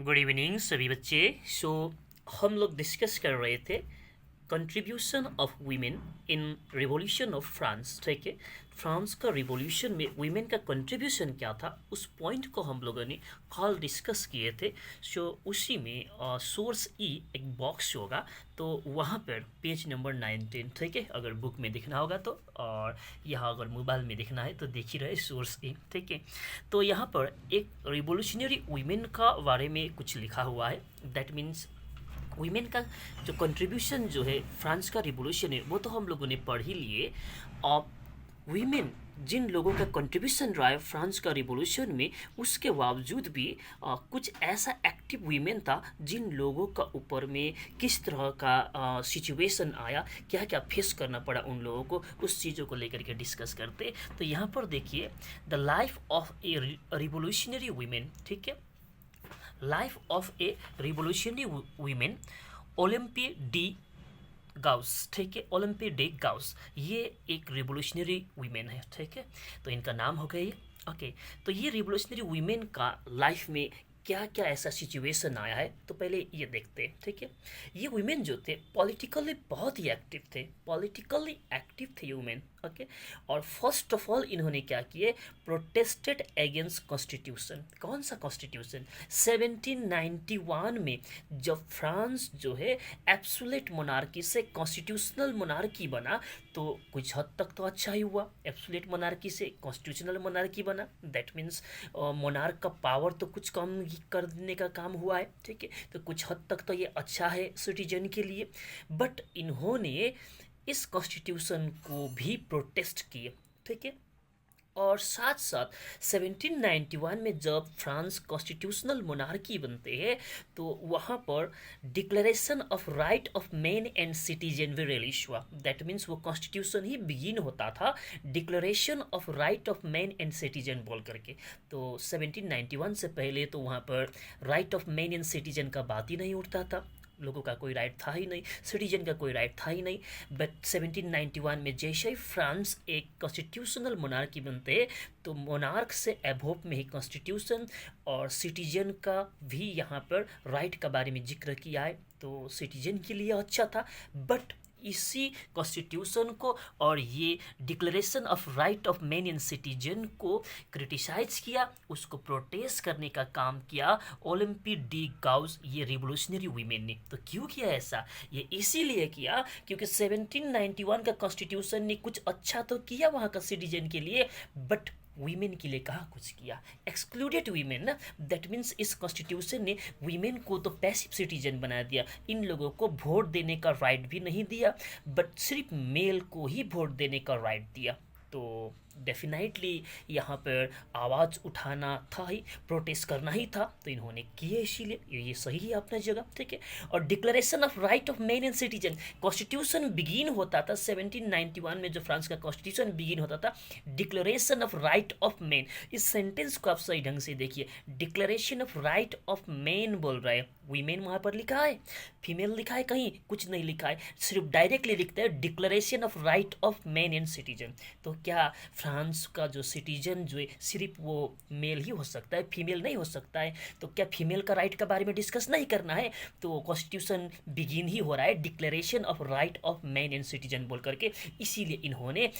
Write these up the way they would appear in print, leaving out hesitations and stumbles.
Good evening सभी बच्चे। सो हम लोग डिस्कस कर रहे थे contribution of women in revolution of France. ठीक है, फ्रांस का रिवॉल्यूशन में वीमेन का कंट्रीब्यूशन क्या था, उस पॉइंट को हम लोगों ने कल डिस्कस किए थे। सो उसी में सोर्स ई एक बॉक्स होगा, तो वहाँ पर पेज नंबर 19, ठीक है, अगर बुक में दिखना होगा तो, और यहाँ अगर मोबाइल में दिखना है तो देख ही रहे सोर्स ई। ठीक है, तो यहाँ पर एक रिवोल्यूशनरी वीमेन का बारे में कुछ लिखा हुआ है। दैट मीन्स वीमेन का जो कंट्रीब्यूशन जो है फ्रांस का रिवोल्यूशन है वो तो हम लोगों ने पढ़ ही लिए। और वीमेन जिन लोगों का कंट्रीब्यूशन रहा है फ्रांस का रिवोल्यूशन में, उसके बावजूद भी कुछ ऐसा एक्टिव वीमेन था जिन लोगों का ऊपर में किस तरह का सिचुएशन आया, क्या क्या फेस करना पड़ा उन लोगों को, उस चीज़ों को लेकर के डिस्कस करते। तो यहाँ पर देखिए the life of a revolutionary women. ठीक है, life of a revolutionary women Olympe de Gouges. ठीक है, ओलंपी डी गाउस ये एक रिवोल्यूशनरी वीमेन है। ठीक है, तो इनका नाम हो गई। ओके, तो ये रिवोल्यूशनरी वीमेन का लाइफ में क्या क्या ऐसा सिचुएशन आया है, तो पहले ये देखते हैं। ठीक है, ये वीमेन जो थे पॉलिटिकली बहुत ही एक्टिव थे, पॉलिटिकली एक्टिव थे वीमेन। ओके, और फर्स्ट ऑफ ऑल इन्होंने क्या किए, प्रोटेस्टेड अगेंस्ट कॉन्स्टिट्यूशन। कौन सा कॉन्स्टिट्यूशन? 1791 में जब फ्रांस जो है एब्सोल्यूट मोनार्की से कॉन्स्टिट्यूशनल मोनार्की बना, तो कुछ हद तक तो अच्छा ही हुआ। एब्सोल्यूट मोनार्की से कॉन्स्टिट्यूशनल मोनार्की बना, दैट मीन्स मोनार्क का पावर तो कुछ कम करने का काम हुआ है। ठीक है, तो कुछ हद तक तो ये अच्छा है सिटीजन के लिए। बट इन्होंने इस कॉन्स्टिट्यूशन को भी प्रोटेस्ट किए। ठीक है, और साथ साथ 1791 में जब फ्रांस कॉन्स्टिट्यूशनल मोनार्की बनते हैं, तो वहाँ पर declaration of right of man and citizen भी रिलीज हुआ। दैट मीन्स वो कॉन्स्टिट्यूशन ही बिगिन होता था declaration of right of man and citizen बोल करके। तो 1791 से पहले तो वहाँ पर right of man and citizen का बात ही नहीं उठता था, लोगों का कोई राइट था ही नहीं, सिटीजन का कोई राइट था ही नहीं। बट 1791 में जैसे ही फ्रांस एक कॉन्स्टिट्यूशनल मोनार्की बनते हैं, तो मोनार्क से एबोव में ही कॉन्स्टिट्यूशन और सिटीजन का भी यहाँ पर राइट का बारे में जिक्र किया है, तो सिटीजन के लिए अच्छा था। बट इसी कॉन्स्टिट्यूशन को और ये declaration of right of man and citizen को क्रिटिसाइज किया, उसको प्रोटेस्ट करने का काम किया ओलंपी डी गाउस, ये रिवोल्यूशनरी वीमेन ने। तो क्यों किया ऐसा? ये इसीलिए किया क्योंकि 1791 का कॉन्स्टिट्यूशन ने कुछ अच्छा तो किया वहाँ का सिटीजन के लिए, बट वीमेन के लिए कहाँ कुछ किया, एक्सक्लूडेड वीमेन ना। दैट मीन्स इस कॉन्स्टिट्यूशन ने वीमेन को तो पैसिव सिटीजन बना दिया, इन लोगों को वोट देने का राइट भी नहीं दिया, बट सिर्फ मेल को ही वोट देने का राइट दिया। तो डेफिनेटली यहाँ पर आवाज़ उठाना था ही, प्रोटेस्ट करना ही था, तो इन्होंने किए, इसीलिए ये सही है अपना जगह। ठीक है, और declaration of right of man and citizen, constitution begin होता था 1791 में, जो फ्रांस का कॉन्स्टिट्यूशन बिगिन होता था declaration of right of man. इस सेंटेंस को आप सही ढंग से देखिए, declaration of right of man बोल रहा है, वीमेन वहाँ पर लिखा है, फीमेल लिखा है कहीं, कुछ नहीं लिखा है, सिर्फ डायरेक्टली लिखता है declaration of right of man and citizen. तो क्या फ्रांस का जो सिटीजन जो है सिर्फ वो मेल ही हो सकता है, फीमेल नहीं हो सकता है? तो क्या फीमेल का राइट के बारे में डिस्कस नहीं करना है? तो कॉन्स्टिट्यूशन बिगिन ही हो रहा है declaration of right of man and citizen बोल करके, इसीलिए इन्होंने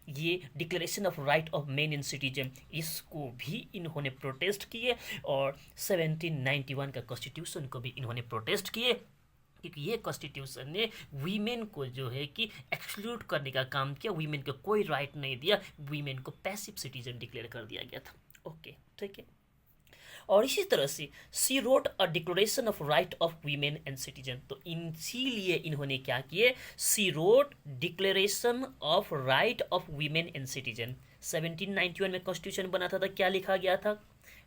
ये declaration of right of man and citizen, इसको भी इन्होंने प्रोटेस्ट किए, और 1791 का कॉन्स्टिट्यूशन को भी इन्होंने प्रोटेस्ट किए, क्योंकि ये कॉन्स्टिट्यूशन ने वीमेन को जो है कि एक्सक्लूड करने का काम किया, वीमेन को कोई राइट नहीं दिया, वीमेन को पैसिव सिटीजन डिक्लेयर कर दिया गया था। ओके, ठीक है, और इसी तरह से she wrote a declaration of right of women and citizen. तो इसीलिए इन्होंने क्या किए, she wrote declaration of right of women and citizen. 1791 में कॉन्स्टिट्यूशन बना था, क्या लिखा गया था?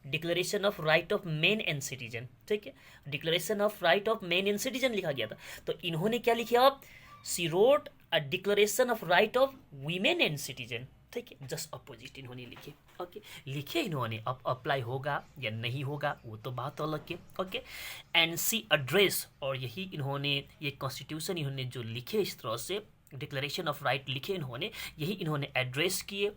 Declaration of right of man and citizen. ठीक है, declaration of right of man and citizen लिखा गया था, तो इन्होंने क्या लिखा अब, she wrote a declaration of right of women and citizen. ठीक है, जस्ट अपोजिट इन्होंने लिखे। ओके, लिखे इन्होंने, अब अप्लाई होगा या नहीं होगा वो तो बात अलग है। ओके, एंड सी एड्रेस, और यही इन्होंने ये कॉन्स्टिट्यूशन इन्होंने जो लिखे इस तरह से डिक्लेरेशन ऑफ राइट लिखे इन्होंने, यही इन्होंने एड्रेस किए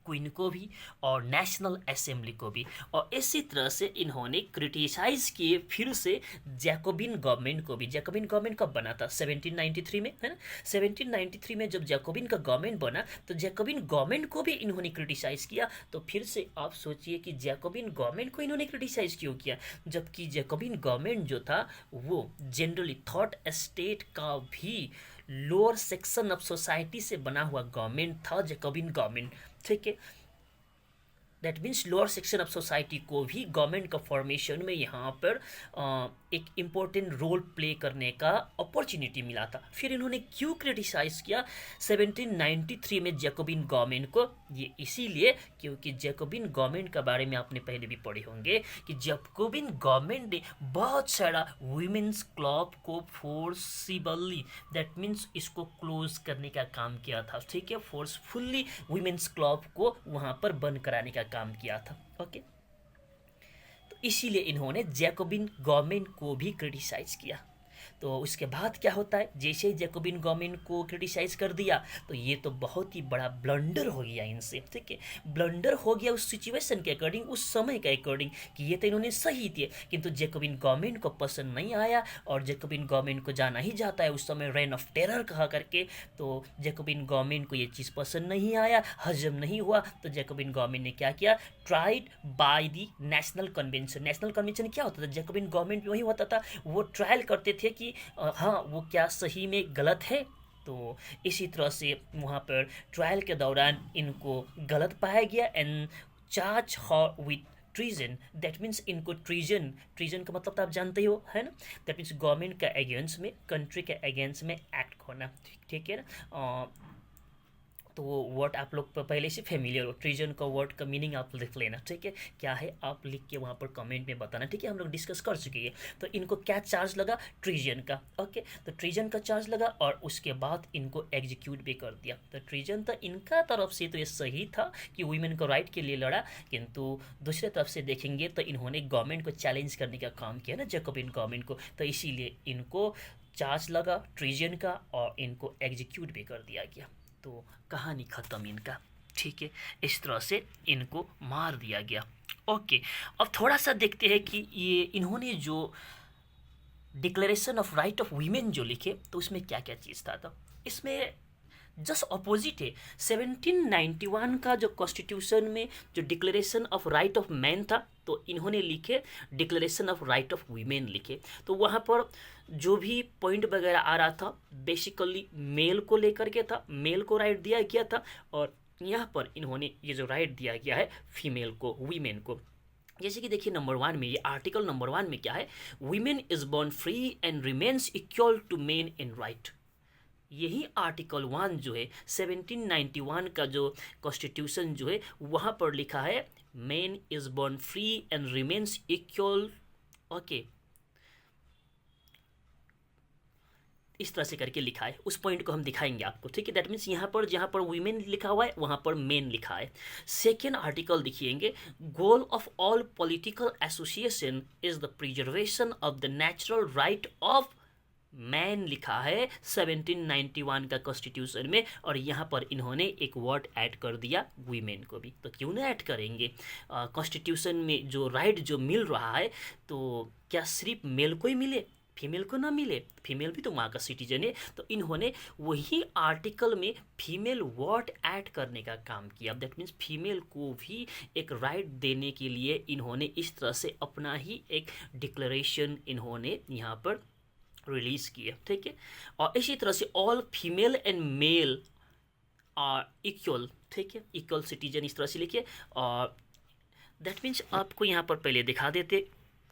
क्वीन को भी और नेशनल असेंबली को भी। और इसी तरह से इन्होंने क्रिटिसाइज किए फिर से जैकोबिन गवर्नमेंट को भी। जैकोबिन गवर्नमेंट कब बना था? 1793 में, है ना। 1793 में जब जैकोबिन का गवर्नमेंट बना तो जैकोबिन गवर्नमेंट को भी इन्होंने क्रिटिसाइज किया। तो फिर से आप सोचिए कि जैकोबिन गवर्नमेंट को इन्होंने क्रिटिसाइज क्यों किया, जबकि जैकोबिन गवर्नमेंट जो था वो जनरली थर्ड एस्टेट का भी लोअर सेक्शन ऑफ सोसाइटी से बना हुआ गवर्नमेंट था जैकोबिन गवर्नमेंट, ठीक है। That means lower section of society को भी गवर्नमेंट का फॉर्मेशन में यहाँ पर एक इम्पोर्टेंट रोल प्ले करने का अपॉर्चुनिटी मिला था। फिर इन्होंने क्यों क्रिटिसाइज किया 1793 में जैकोबिन गवर्नमेंट को? ये इसीलिए क्योंकि जैकोबिन गवर्नमेंट के बारे में आपने पहले भी पढ़े होंगे कि जैकोबिन गवर्नमेंट ने बहुत सारा वुमेन्स क्लब को फोर्सिबली, दैट मीन्स इसको क्लोज करने का काम किया था, ठीक है। फोर्सफुल्ली वुमेन्स क्लब को वहाँ पर बंद कराने का काम किया था, ओके। तो इसीलिए इन्होंने जैकोबिन गवर्नमेंट को भी क्रिटिसाइज किया। तो उसके बाद क्या होता है, जैसे ही जैकोबिन गवर्नमेंट को क्रिटिसाइज कर दिया तो ये तो बहुत ही बड़ा ब्लंडर हो गया इनसे, ठीक है। ब्लंडर हो गया उस सिचुएशन के अकॉर्डिंग, उस समय के अकॉर्डिंग कि ये तो इन्होंने सही थे, किंतु जैकोबिन गवर्नमेंट को पसंद नहीं आया और जैकोबिन गवर्नमेंट को जाना ही जाता है उस समय रेन ऑफ टेरर कहा करके। तो जैकोबिन गवर्नमेंट को ये चीज़ पसंद नहीं आया, हजम नहीं हुआ, तो जैकोबिन गवर्नमेंट ने क्या किया, tried by the national convention. National convention क्या होता था? जैकोबिन गवर्नमेंट में वही होता था, वो ट्रायल करते थे कि हाँ वो क्या सही में गलत है। तो इसी तरह से वहाँ पर ट्रायल के दौरान इनको गलत पाया गया and charge her with treason. That means इनको ट्रीजन, ट्रीजन का मतलब तो आप जानते हो, है ना। दैट मीन्स गवर्नमेंट के अगेंस्ट में, कंट्री के अगेंस्ट में एक्ट होना, ठीक है ना। तो वो वर्ड आप लोग पहले से फेमिलियर हो, ट्रीजन का वर्ड का मीनिंग आप लिख लेना, ठीक है। क्या है आप लिख के वहाँ पर कमेंट में बताना, ठीक है। हम लोग डिस्कस कर चुके हैं। तो इनको क्या चार्ज लगा? ट्रीजन का, ओके। तो ट्रीजन का चार्ज लगा और उसके बाद इनको एग्जीक्यूट भी कर दिया। तो ट्रीजन तो इनका तरफ से तो ये सही था कि वुमेन को राइट के लिए लड़ा, किंतु दूसरे तरफ से देखेंगे तो इन्होंने गवर्नमेंट को चैलेंज करने का काम किया ना, जैकोबिन गवर्नमेंट को। तो इसीलिए इनको चार्ज लगा ट्रीजन का और इनको एग्जीक्यूट भी कर दिया गया। तो कहानी ख़त्म इनका, ठीक है। इस तरह से इनको मार दिया गया, ओके। अब थोड़ा सा देखते हैं कि ये इन्होंने जो declaration of right of women जो लिखे तो उसमें क्या क्या चीज़ था। तो इसमें जस्ट अपोजिट है। 1791 का जो कॉन्स्टिट्यूशन में जो declaration of right of man था तो इन्होंने लिखे declaration of right of women लिखे। तो वहाँ पर जो भी पॉइंट वगैरह आ रहा था बेसिकली मेल को लेकर के था, मेल को राइट दिया गया था, और यहाँ पर इन्होंने ये जो राइट दिया गया है फीमेल को, वीमेन को। जैसे कि देखिए नंबर 1 में, ये आर्टिकल नंबर 1 में क्या है, women is born free and remains equal to men in right. यही आर्टिकल 1 जो है 1791 का जो कॉन्स्टिट्यूशन जो है वहाँ पर लिखा है man is born free and remains equal, okay. इस तरह से करके लिखा है, उस पॉइंट को हम दिखाएंगे आपको, ठीक है। दैट मीन्स यहाँ पर जहाँ पर वीमेन लिखा हुआ है वहाँ पर मेन लिखा है। सेकेंड आर्टिकल देखिएंगे, goal of all political association is the preservation of the natural right of man लिखा है 1791 का कॉन्स्टिट्यूशन में, और यहाँ पर इन्होंने एक वर्ड ऐड कर दिया वीमेन को भी। तो क्यों ना ऐड करेंगे, कॉन्स्टिट्यूशन में जो राइट जो मिल रहा है तो क्या सिर्फ मेल को ही मिले, फीमेल को ना मिले? फीमेल भी तो वहाँ का सिटीजन है। तो इन्होंने वही आर्टिकल में फीमेल वर्ड ऐड करने का काम किया। दैट मीन्स फीमेल को भी एक राइट देने के लिए इन्होंने इस तरह से अपना ही एक डिक्लेरेशन इन्होंने यहाँ पर रिलीज किया, ठीक है। और इसी तरह से all female and male are equal, ठीक है, इक्वल सिटीजन, इस तरह से लिखिए। और दैट मीन्स आपको यहाँ पर पहले दिखा देते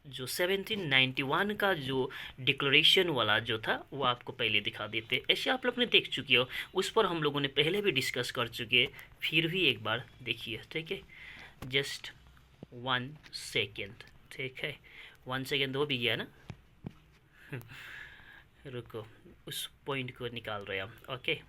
जो 1791 का जो डिक्लेरेशन वाला जो था वो आपको पहले दिखा देते। ऐसे आप लोग ने देख चुके हो, उस पर हम लोगों ने पहले भी डिस्कस कर चुके, फिर भी एक बार देखिए, ठीक है। जस्ट 1 सेकेंड, ठीक है, 1 सेकेंड हो भी गया ना रुको, उस पॉइंट को निकाल रहे हम, ओके।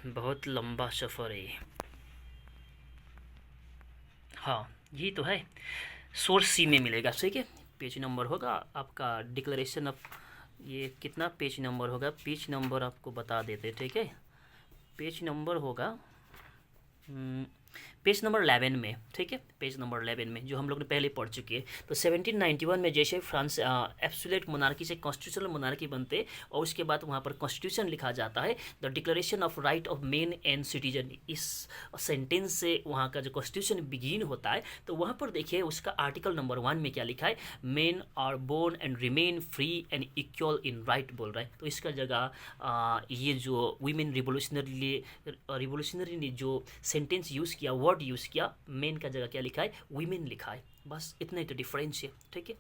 बहुत लंबा सफ़र है। हाँ ये तो है, सोर्स सी में मिलेगा, ठीक है। पेज नंबर होगा आपका डिक्लेरेशन ऑफ, ये कितना पेज नंबर होगा, पेज नंबर आपको बता देते, ठीक है। पेज नंबर होगा पेज नंबर 11 में, ठीक है, पेज नंबर 11 में, जो हम लोग ने पहले पढ़ चुके हैं। तो 1791 में जैसे फ्रांस एब्सोल्यूट मोनार्की से कॉन्स्टिट्यूशनल मोनार्की बनते और उसके बाद वहाँ पर कॉन्स्टिट्यूशन लिखा जाता है, the declaration of right of main and citizen. इस सेंटेंस से वहाँ का जो कॉन्स्टिट्यूशन बिगिन होता है, तो वहाँ पर देखिए उसका आर्टिकल नंबर 1 में क्या लिखा है, men are born and remain free and equal in right बोल रहा है। तो इसका जगह ये जो वीमेन रिवोल्यूशनरी ने जो सेंटेंस यूज़ किया, वर्ड यूज़ किया, मेन का जगह क्या लिखा है, वीमेन लिखा है। बस इतना ही तो डिफरेंस है, ठीक है।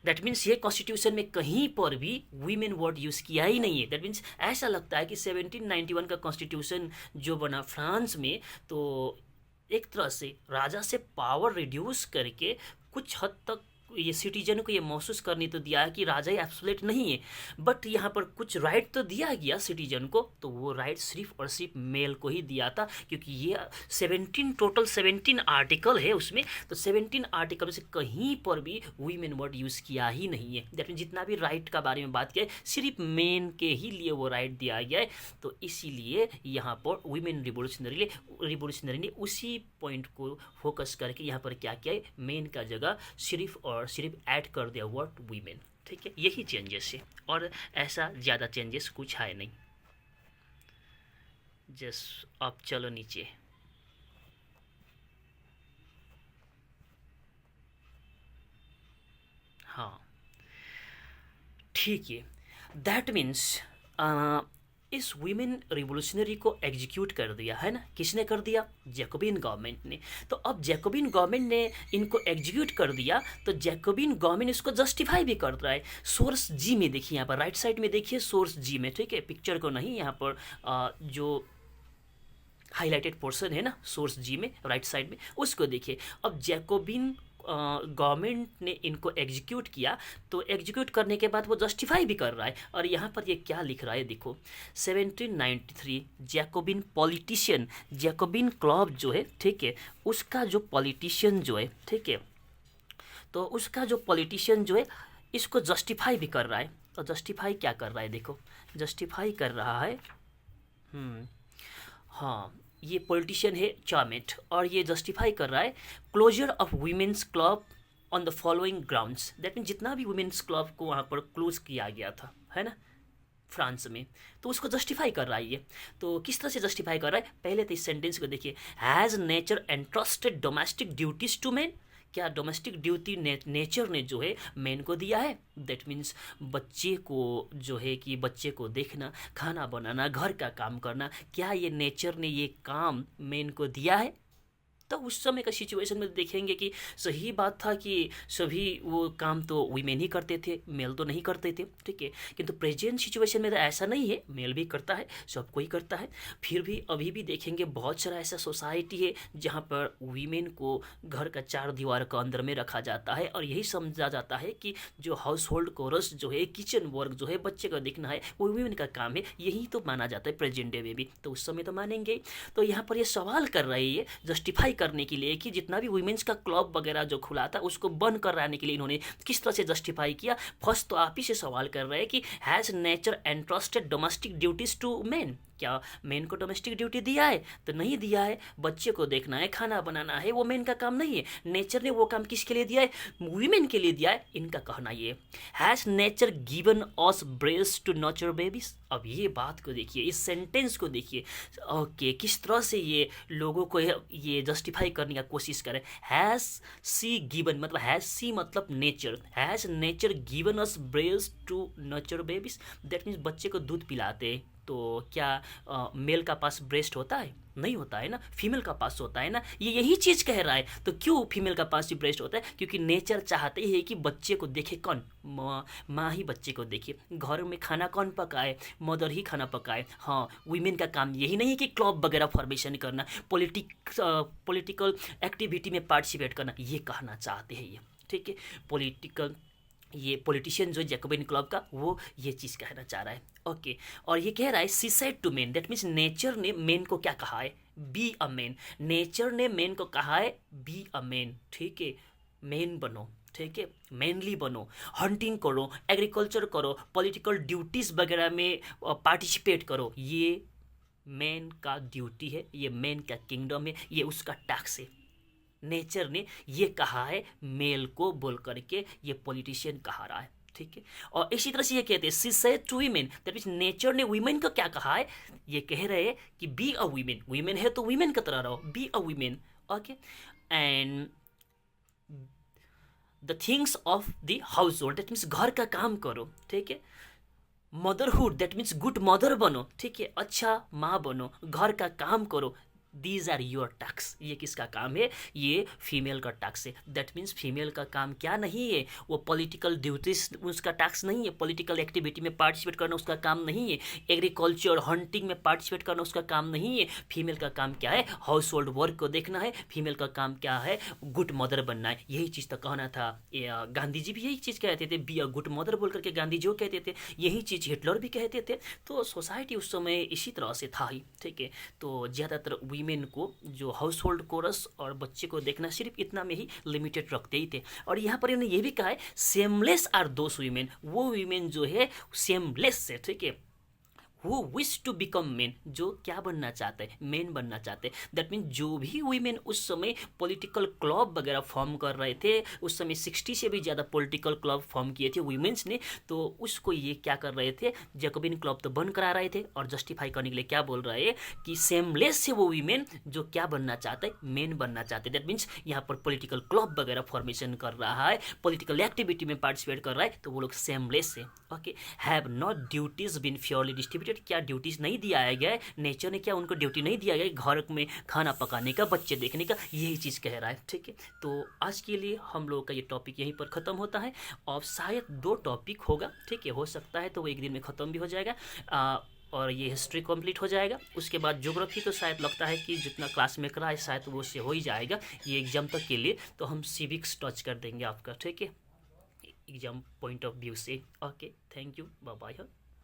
दैट मीन्स ये कॉन्स्टिट्यूशन में कहीं पर भी वीमेन वर्ड यूज़ किया ही नहीं है। दैट मीन्स ऐसा लगता है कि 1791 का कॉन्स्टिट्यूशन जो बना फ्रांस में, तो एक तरह से राजा से पावर रिड्यूस करके कुछ हद तक ये सिटीजन को ये महसूस करने तो दिया है कि राजा ही एब्सोल्यूट नहीं है, बट यहाँ पर कुछ राइट तो दिया गया सिटीजन को, तो वो राइट सिर्फ और सिर्फ मेल को ही दिया था, क्योंकि ये 17 आर्टिकल है उसमें, तो 17 आर्टिकल से कहीं पर भी वीमेन वर्ड यूज़ किया ही नहीं है। दैट मीन जितना भी राइट का बारे में बात किया है, सिर्फ मेन के ही लिए वो राइट दिया गया है। तो इसीलिए यहाँ पर वीमेन रिवोल्यूशनरी ने उसी पॉइंट को फोकस करके यहाँ पर क्या किया है, मेन का जगह सिर्फ और सिर्फ ऐड कर दिया वर्ड वीमेन, ठीक है। यही चेंजेस है और ऐसा ज़्यादा चेंजेस कुछ है नहीं। जस्ट अब चलो नीचे, हाँ ठीक है। दैट मीन्स इस वीमेन रिवोल्यूशनरी को एग्जीक्यूट कर दिया है ना, किसने कर दिया, जैकोबिन गवर्नमेंट ने। तो अब जैकोबिन गवर्नमेंट ने इनको एग्जीक्यूट कर दिया, तो जैकोबिन गवर्नमेंट इसको जस्टिफाई भी कर रहा है। सोर्स जी में देखिए, यहाँ पर राइट साइड में देखिए, सोर्स जी में, ठीक है, पिक्चर को नहीं, यहाँ पर जो हाईलाइटेड पोर्शन है ना सोर्स जी में राइट साइड में, उसको देखिए। अब जैकोबिन गवर्नमेंट ने इनको एग्जीक्यूट किया, तो एग्जीक्यूट करने के बाद वो जस्टिफाई भी कर रहा है, और यहाँ पर ये क्या लिख रहा है देखो, 1793 जैकोबिन पॉलिटिशियन, जैकोबिन क्लब जो है, ठीक है, उसका जो पॉलिटिशियन जो है, ठीक है, तो उसका जो पॉलिटिशियन जो है इसको जस्टिफाई भी कर रहा है। तो जस्टिफाई क्या कर रहा है देखो, जस्टिफाई कर रहा है, हाँ ये पॉलिटिशियन है चामेट, और ये जस्टिफाई कर रहा है closure of women's club on the following grounds. That mean जितना भी वुमेन्स क्लब को वहाँ पर क्लोज किया गया था, है ना, फ्रांस में, तो उसको जस्टिफाई कर रहा है ये। तो किस तरह से जस्टिफाई कर रहा है, पहले तो इस सेंटेंस को देखिए, has nature entrusted domestic duties to man. क्या डोमेस्टिक ड्यूटी नेचर ने जो है मैन को दिया है। दैट मीन्स बच्चे को जो है कि बच्चे को देखना, खाना बनाना, घर का काम करना, क्या ये नेचर ने ये काम मैन को दिया है। तो उस समय का सिचुएशन में देखेंगे कि सही बात था कि सभी वो काम तो वीमेन ही करते थे, मेल तो नहीं करते थे, ठीक है। किंतु प्रेजेंट सिचुएशन में तो ऐसा नहीं है, मेल भी करता है, सब कोई करता है। फिर भी अभी भी देखेंगे बहुत सारा ऐसा सोसाइटी है जहाँ पर वीमेन को घर का 4 दीवार का अंदर में रखा जाता है, और यही समझा जाता है कि जो हाउस होल्ड कोरस जो है, किचन वर्क जो है, बच्चे का देखना है, वो वीमेन का काम है, यही तो माना जाता है प्रेजेंट डे में भी। तो उस समय तो मानेंगे। तो यहाँ पर ये सवाल कर रही है जस्टिफाई करने के लिए कि जितना भी वुमेन्स का क्लब वगैरह जो खुला था उसको बंद कराने के लिए इन्होंने किस तरह से जस्टिफाई किया। फर्स्ट तो आप ही से सवाल कर रहे हैं कि has nature entrusted domestic duties to men. क्या मेन को डोमेस्टिक ड्यूटी दिया है? तो नहीं दिया है। बच्चे को देखना है, खाना बनाना है, वो मेन का काम नहीं है। नेचर ने वो काम किसके लिए दिया है? वीमेन के लिए दिया है। इनका कहना ये has nature given us breast to nurture babies. अब ये बात को देखिए, इस सेंटेंस को देखिए, ओके, किस तरह से ये लोगों को ये जस्टिफाई करने का कोशिश करें। हैज़ सी गिवन मतलब हैज़ सी मतलब nature, has nature given us breast to nurture babies. That means बच्चे को दूध पिलाते हैं तो क्या मेल का पास ब्रेस्ट होता है? नहीं होता है ना, फीमेल का पास होता है ना। ये यही चीज़ कह रहा है। तो क्यों फीमेल का पास ही ब्रेस्ट होता है? क्योंकि नेचर चाहते ही है कि बच्चे को देखे कौन? माँ ही बच्चे को देखे। घर में खाना कौन पकाए? मदर ही खाना पकाए। हाँ, वीमेन का काम यही नहीं है कि क्लब वगैरह फॉर्मेशन करना, पॉलिटिकल एक्टिविटी में पार्टिसिपेट करना। ये कहना चाहते हैं ये, ठीक है। ये पॉलिटिशियन जो जैकोबिन क्लब का, वो ये चीज़ कहना चाह रहा है। ओके, और ये कह रहा है she said to men. That means nature ने मेन को क्या कहा है? Be a man. नेचर ने मेन को कहा है बी अ मैन, ठीक है, मैन बनो। ठीक है, मैनली बनो, हंटिंग करो, एग्रीकल्चर करो, पॉलिटिकल ड्यूटीज़ वगैरह में पार्टिसिपेट करो। ये मैन का ड्यूटी है, ये मैन का किंगडम है, ये उसका टैक्स है। नेचर ने ये कहा है मेल को बोल करके, ये पॉलिटिशियन कहा रहा है, ठीक है। और इसी तरह से ये कहते हैं she said to women, that means nature ने वीमेन को क्या कहा है, ये कह रहे हैं कि बी अ वीमेन, वीमेन है तो वीमेन की तरह रहो, be a women, okay. And the things of the house hold, that means घर का काम करो, ठीक है। Motherhood, that means good mother बनो, ठीक है, अच्छा माँ बनो, घर का काम करो। दीज आर योर टास्क, ये किसका काम है, ये फीमेल का टास्क है। दैट मीन्स फीमेल का काम क्या नहीं है, वो पॉलिटिकल ड्यूटीज उसका टास्क नहीं है, पॉलिटिकल एक्टिविटी में पार्टिसिपेट करना उसका काम नहीं है, एग्रीकल्चर हंटिंग में पार्टिसिपेट करना उसका काम नहीं है। फीमेल का काम क्या है, हाउस होल्ड वर्क को देखना है। फीमेल का काम क्या है, गुड मदर बनना है। यही चीज़ तो कहना था, गांधी जी भी यही चीज़ कहते थे, बी अ गुड मदर बोल करके गांधी जी कहते थे, यही चीज़ हिटलर भी कहते थे। तो सोसाइटी उस समय इसी तरह से था ही, ठीक है। तो ज़्यादातर वीमेन को जो हाउस होल्ड कोरस और बच्चे को देखना सिर्फ इतना में ही लिमिटेड रखते ही थे। और यहाँ पर इन्होंने ये भी कहा है सेमलेस आर दोस वीमेन, वो वीमेन जो है सेमलेस है, ठीक है, who wish to become men, जो क्या बनना चाहते हैं, मेन बनना चाहते हैं। दैट मीन जो भी वीमेन उस समय पॉलिटिकल क्लब वगैरह फॉर्म कर रहे थे, उस समय 60 से भी ज़्यादा पॉलिटिकल क्लब फॉर्म किए थे वीमेंस ने, तो उसको ये क्या कर रहे थे, जैकोबिन क्लब तो बंद करा रहे थे और जस्टिफाई करने के लिए क्या बोल रहे हैं कि सेमलेस से वो वीमेन जो क्या बनना चाहते हैं, मेन बनना चाहते हैं। दैट मीन्स यहाँ पर पॉलिटिकल क्लब वगैरह फॉर्मेशन कर रहा है, पॉलिटिकल एक्टिविटी में पार्टिसिपेट कर रहा है, तो वो लोग सेमलेस है, okay. Have not duties been fairly distributed, क्या ड्यूटीज नहीं दिया गया है, नेचर ने क्या उनको ड्यूटी नहीं दिया गया है घर में खाना पकाने का, बच्चे देखने का, यही चीज़ कह रहा है, ठीक है। तो आज के लिए हम लोग का ये टॉपिक यहीं पर ख़त्म होता है। और शायद 2 टॉपिक होगा, ठीक है, हो सकता है तो वो एक दिन में ख़त्म भी हो जाएगा, और ये हिस्ट्री कंप्लीट हो जाएगा। उसके बाद ज्योग्राफी तो शायद लगता है कि जितना क्लास में करा है शायद वो से हो ही जाएगा ये एग्जाम तक के लिए। तो हम सिविक्स टच कर देंगे आपका, ठीक है, एग्जाम पॉइंट ऑफ व्यू से। Okay, thank you, bye bye.